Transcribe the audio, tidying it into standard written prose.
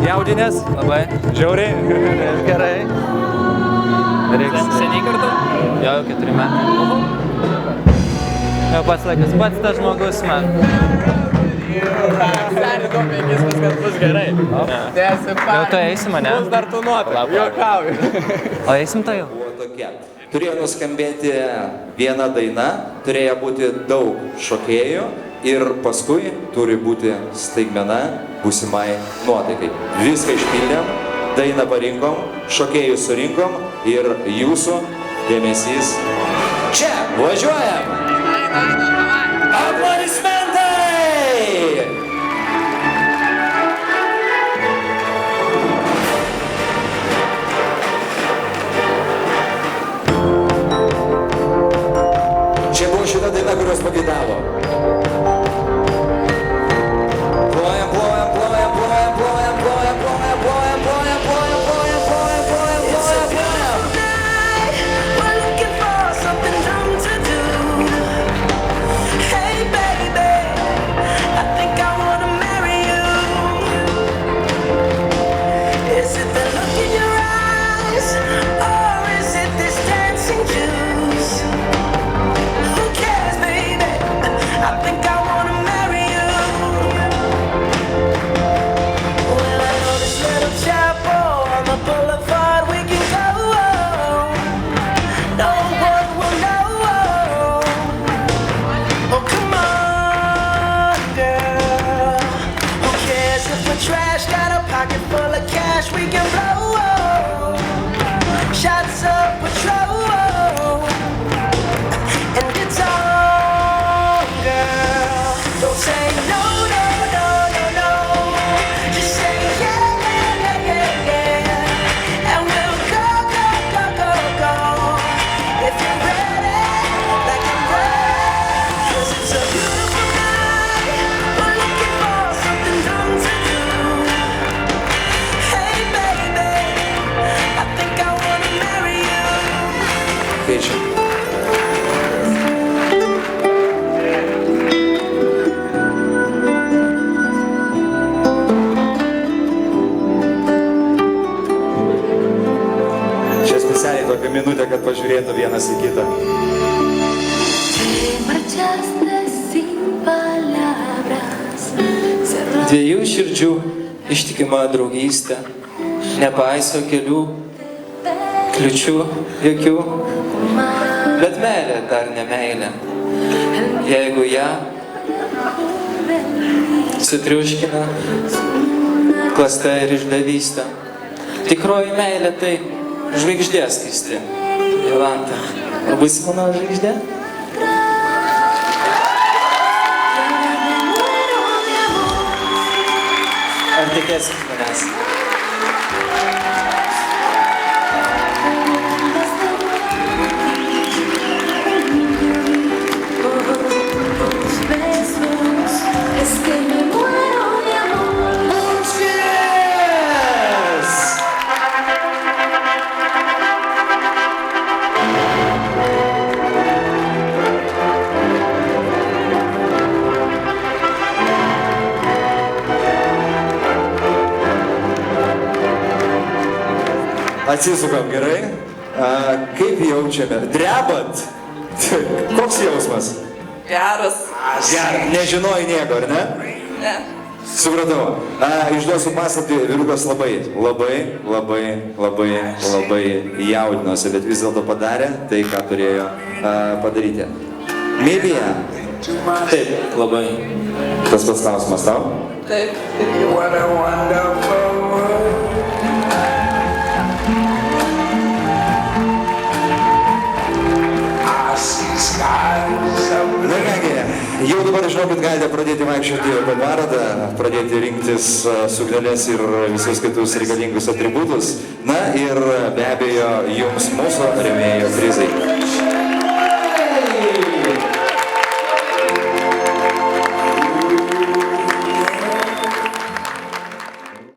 Jaudinės? Labai. Žiauriai? Gerai. Seniai kartu? Jo, 4 metai. Jau pats laikas, pats tas žmogus man. Seniai domėkis, viskas bus gerai. Jau tu eisim, ne? Bus dar tu nuotaik, juokauju. O eisim tai jau? Buvo tokia. Turėjo nuskambėti viena daina, turėjo būti daug šokėjų ir paskui turi būti staigmena būsimai nuotaikai. Viską išpildėm, dainą parinkom, šokėjus surinkom ir jūsų dėmesys čia. Važiuojam! Aplodismentai! Čia buvo šita daina, kurios pageidavo. Plojam, plojam, plojam, plojam, plojam, plojam, plojam, plojam, plojam, plojam, plojam, plojam, plojam, plojam, plojam. We're looking for something dumb to do. Hey baby, I think I wanna marry you. Is it the look in your eyes, or is it this dancing juice? Who cares, baby? I think I wanna marry you. Well, I know this little chapel on the boulevard we can go. No one will know. Oh, come on, girl. Who cares if we're trash? Got a pocket full of cash we can blow. Shots of Patrol. And it's on, girl. Don't say no, no, no, no, no. Just say yeah, yeah, yeah, yeah, yeah. And we'll go, go, go, go, go. If you're ready, like I'm ready. 'Cause it's a beautiful night. We're looking for something dumb to do. Hey baby, I think I wanna marry you. Keičiam. Čia specialiai tokia minutė, kad pažiūrėtų vienas į kitą. Marchaste sin palabras. Dviejų širdžių ištikima draugystė, nepaiso kelių, kliučių jokių, bet meilė dar ne meilė. Jeigu ją sutriuškina klasta ir išdavystė, tikroji meilė tai žvaigždė skaisti. Jolanta, ar būsi mano žvaigždė? Ar tikėsit manęs? Es que me muero de amor. Yes! Atsisukam gerai. Kaip jaučiame? Drebat? Koks jausmas? Geras. Gerai, nežinojai nieko, ar ne? Ne. Supratau. Išduosiu paslaptį, vyrukas labai jaudinosi, bet vis dėlto padarė tai, ką turėjo padaryti. Mylija? Taip, labai. Tas pats klausimas tau? Taip. Na kągi, jau dabar žinokit, galite pradėti vaikščioti po parodą, pradėti rinktis sukneles ir visus kitus reikalingus atributus. Na ir be abejo, jums mūsų rėmėjo prizai.